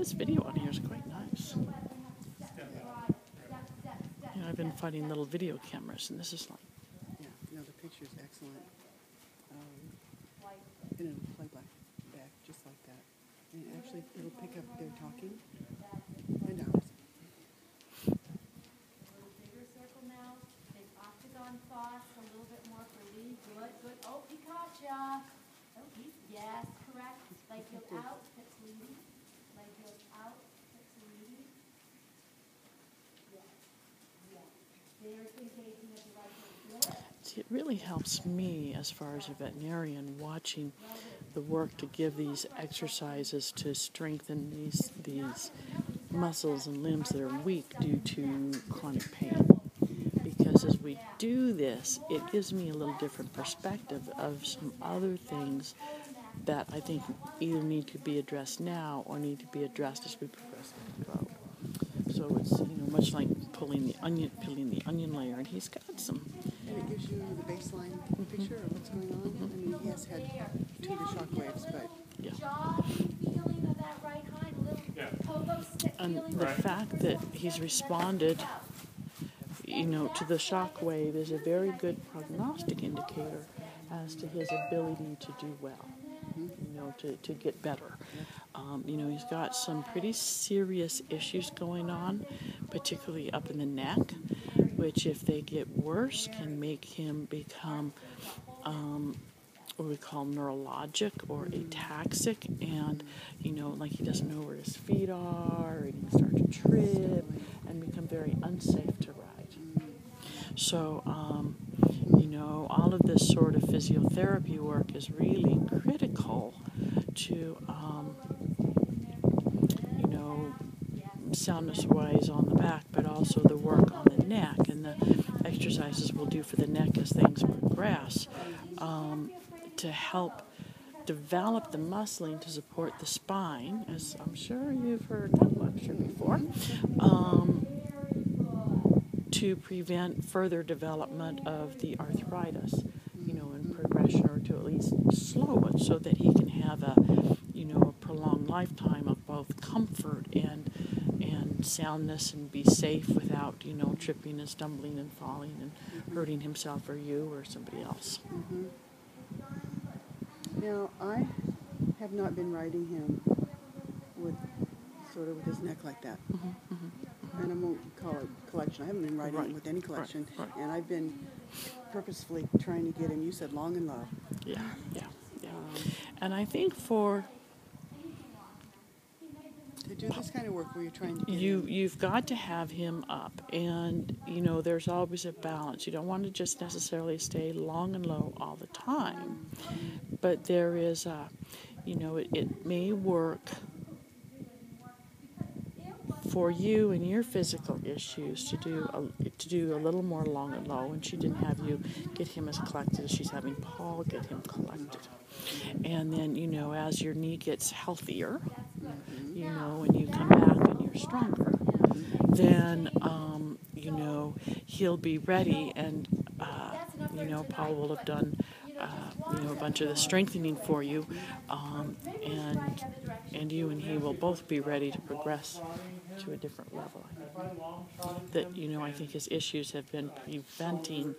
this video on here is quite nice. You know, I've been finding little video cameras, and this is like... Yeah, no, the picture's excellent. And it'll play back just like that. And actually, it'll pick up their talking. And ours. Bigger circle now. Big octagon thoughts. A little bit more for Lee. Good, good. Oh, he caught ya. Oh, yes, correct. Leg goes out, hips leading. Leg goes out, hips leading. Yes, yes. Very engaging at the right hand. See, it really helps me as far as a veterinarian watching the work to give these exercises to strengthen these muscles and limbs that are weak due to chronic pain. Because as we do this, it gives me a little different perspective of some other things that I think either need to be addressed now or need to be addressed as we progress in the road. So it's, you know, much like peeling the onion layer, and he's got some. And it gives you the baseline picture of what's going on. I mean, he has had 2 of the shock waves, but Yeah. Feeling of that right hind, little stick And the fact that he's responded, you know, to the shock wave is a very good prognostic indicator as to his ability to do well, you know, to get better. You know, he's got some pretty serious issues going on, particularly up in the neck, which if they get worse can make him become what we call neurologic or ataxic, and, you know, like he doesn't know where his feet are, and he can start to trip and become very unsafe to ride. So, you know, all of this sort of physiotherapy work is really critical to, you know, soundness-wise on the back, but also the work on the neck and the exercises we'll do for the neck as things progress to help develop the muscling to support the spine, as I'm sure you've heard that lecture before, to prevent further development of the arthritis, you know, in progression, or to at least slow it so that he can have a, you know, a prolonged lifetime of both comfort and soundness, and be safe without, you know, tripping and stumbling and falling and hurting himself or you or somebody else. now I have not been riding him with with his neck like that. And I won't call it collection. I haven't been riding him with any collection. And I've been purposefully trying to get him, you said long and low. Yeah. And I think to do this kind of work where you're trying to get him. You've got to have him up, and, you know, there's always a balance. You don't want to just necessarily stay long and low all the time, but there is a, you know, it may work for you and your physical issues to do a little more long and low, and she didn't have you get him as collected as she's having Paul get him collected. And then, you know, as your knee gets healthier, you know, and you come back and you're stronger, then, you know, he'll be ready, and, you know, Paul will have done, you know, a bunch of the strengthening for you, and you and he will both be ready to progress to a different level. That, you know, I think his issues have been preventing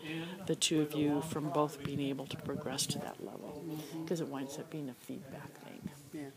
the two of you from both being able to progress to that level, because it winds up being a feedback thing. Yeah.